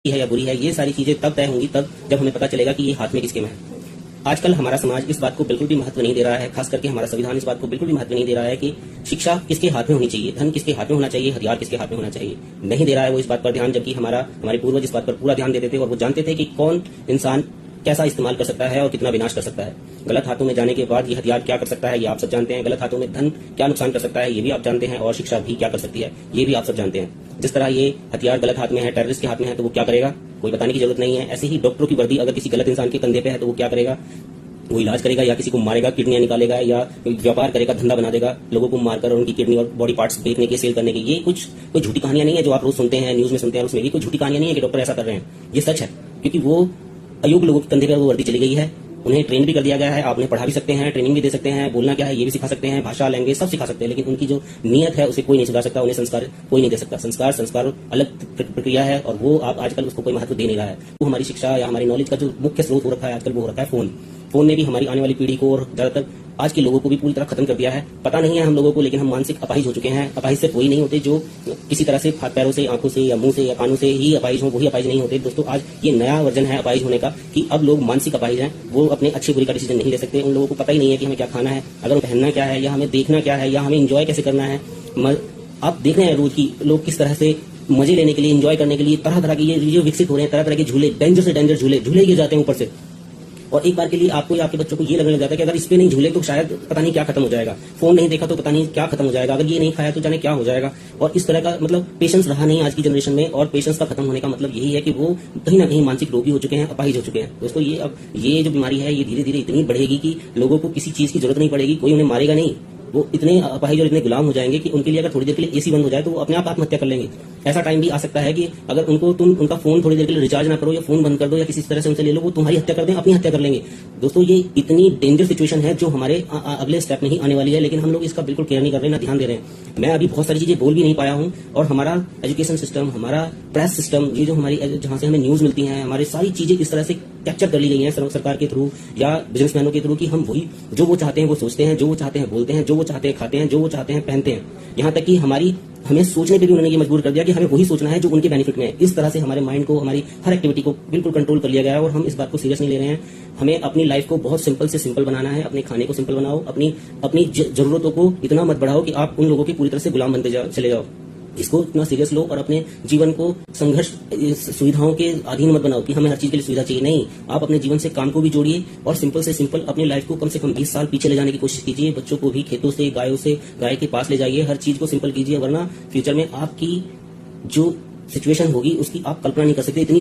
है या बुरी है, ये सारी चीजें तब तय होंगी तब जब हमें पता चलेगा कि ये हाथ में किसके में है। आजकल हमारा समाज इस बात को बिल्कुल भी महत्व नहीं दे रहा है, खास करके हमारा संविधान इस बात को बिल्कुल भी महत्व नहीं दे रहा है कि शिक्षा किसके हाथ में होनी चाहिए, धन किसके हाथ में होना चाहिए, हथियार किसके हाथ में होना चाहिए। नहीं दे रहा है वो इस बात पर ध्यान, जबकि हमारे पूर्वज इस बात पर पूरा ध्यान देते थे और वो जानते थे कि कौन इंसान कैसा इस्तेमाल कर सकता है और कितना विनाश कर सकता है। गलत हाथों में जाने के बाद ये हथियार क्या कर सकता है ये आप सब जानते हैं। गलत हाथों में धन क्या नुकसान कर सकता है ये भी आप जानते हैं, और शिक्षा भी क्या कर सकती है ये भी आप सब जानते हैं। जिस तरह ये हथियार गलत हाथ में है, टेररिस्ट के हाथ में है, तो वो क्या करेगा कोई बताने की जरूरत नहीं है। ऐसे ही डॉक्टरों की वर्दी अगर किसी गलत इंसान के कंधे पे है तो वो क्या करेगा, वो इलाज करेगा या किसी को मारेगा, किडनियां निकालेगा या व्यापार करेगा, धंधा बना देगा, लोगों को मारकर उनकी किडनी और बॉडी पार्ट्स बेचने के, सेल करने के। ये कुछ कोई झूठी कहानियां नहीं है जो आप रोज सुनते हैं, न्यूज में सुनते हैं, उसमें ये कोई झूठी कहानियां नहीं है कि डॉक्टर ऐसा कर रहे हैं। ये सच है, क्योंकि वो अयोग्य लोगों के कंधे पर वो वर्दी चली गई है। उन्हें ट्रेन भी कर दिया गया है, आप उन्हें पढ़ा भी सकते हैं, ट्रेनिंग भी दे सकते हैं, बोलना क्या है ये भी सिखा सकते हैं, भाषा, लैंग्वेज सब सिखा सकते हैं, लेकिन उनकी जो नीयत है उसे कोई नहीं सुधार सकता, उन्हें संस्कार कोई नहीं दे सकता। संस्कार अलग प्रक्रिया है और वो आप आजकल उसको कोई महत्व दे नहीं रहा है। वो हमारी शिक्षा या हमारी नॉलेज का जो मुख्य स्रोत हो रखा है आजकल वो हो रखा है फोन ने भी हमारी आने वाली पीढ़ी को और ज्यादातर आज के लोगों को भी पूरी तरह खत्म कर दिया है। पता नहीं है हम लोगों को, लेकिन हम मानसिक अपाहिज हो चुके हैं। अपाहिज से कोई नहीं होते जो किसी तरह से हाथ पैरों से, आंखों से या मुंह से या कानों से ही अपाहिज हो, वही अपाहिज नहीं होते। दोस्तों आज ये नया वर्जन है अपाहिज होने का कि अब लोग मानसिक अपाहिज हैं, वो अपने अच्छे बुरी का डिसीजन नहीं ले सकते। उन लोगों को पता ही नहीं है कि हमें क्या खाना है, अगर पहनना क्या है, या हमें देखना क्या है, या हमें इंजॉय कैसे करना है। आप देख रहे हैं रोज की लोग किस तरह से मजे लेने के लिए, इंजॉय करने के लिए तरह तरह के ये विकसित हो रहे हैं, तरह तरह के झूले, डेंजर से डेंजर झूले गिर जाते हैं ऊपर से। और एक बार के लिए आपको या आपके बच्चों को ये लगने लग जाता है कि अगर इस पे नहीं झूले तो शायद पता नहीं क्या खत्म हो जाएगा, फोन नहीं देखा तो पता नहीं क्या खत्म हो जाएगा, अगर ये नहीं खाया तो जाने क्या हो जाएगा। और इस तरह का मतलब पेशेंस रहा नहीं आज की जनरेशन में, और पेशेंस का खत्म होने का मतलब यही है कि वो कहीं ना कहीं मानसिक रोगी हो चुके हैं, अपाहिज हो चुके हैं। दोस्तों ये जो बीमारी है ये धीरे धीरे इतनी बढ़ेगी कि लोगों को किसी चीज की जरूरत नहीं पड़ेगी, कोई उन्हें मारेगा नहीं, वो इतने अपाहिज और इतने गुलाम हो जाएंगे कि उनके लिए अगर थोड़ी देर के लिए एसी बंद हो जाए तो वो अपने आप आत्महत्या कर लेंगे। ऐसा टाइम भी आ सकता है कि अगर तुम उनका फोन थोड़ी देर के लिए रिचार्ज ना करो या फोन बंद कर दो या किसी तरह से उनसे ले लो, वो तुम्हारी हत्या कर दें, अपनी हत्या कर लेंगे। दोस्तों ये इतनी डेंजर सिचुएशन है जो हमारे अगले स्टेप में ही आने वाली है, लेकिन हम लोग इसका बिल्कुल केयर नहीं कर रहे, ना ध्यान दे रहे हैं। मैं अभी बहुत सारी चीजें बोल भी नहीं पाया हूँ, और हमारा एजुकेशन सिस्टम, हमारा प्रेस सिस्टम, ये जो हमारी जहां से हमें न्यूज मिलती है, हमारी सारी चीजें इस तरह से कैप्चर कर ली गई हैं सरकार के थ्रू या बिजनेसमैनों के थ्रू कि हम वही जो वो चाहते हैं वो सोचते हैं, जो वो चाहते हैं बोलते हैं, जो वो चाहते हैं खाते हैं, जो वो चाहते हैं पहनते हैं। यहाँ तक कि हमें सोचने पे भी उन्होंने ये मजबूर कर दिया कि हमें वही सोचना है जो उनके बेनिफिट में है। इस तरह से हमारे माइंड को, हमारी हर एक्टिविटी को बिल्कुल कंट्रोल कर लिया गया है और हम इस बात को सीरियस नहीं ले रहे हैं। हमें अपनी लाइफ को बहुत सिंपल से सिंपल बनाना है, अपने खाने को सिंपल बनाओ, अपनी जरूरतों को इतना मत बढ़ाओ कि आप उन लोगों की पूरी तरह से गुलाम बनते चले जाओ। इसको इतना सीरियस लो और अपने जीवन को संघर्ष सुविधाओं के अधीन मत बनाओ कि हमें हर चीज के लिए सुविधा चाहिए। नहीं, आप अपने जीवन से काम को भी जोड़िए और सिंपल से सिंपल अपनी लाइफ को कम से कम 20 साल पीछे ले जाने की कोशिश कीजिए। बच्चों को भी खेतों से, गाय के पास ले जाइए, हर चीज को सिंपल कीजिए, वरना फ्यूचर में आपकी जो सिचुएशन होगी उसकी आप कल्पना नहीं कर सकते। इतनी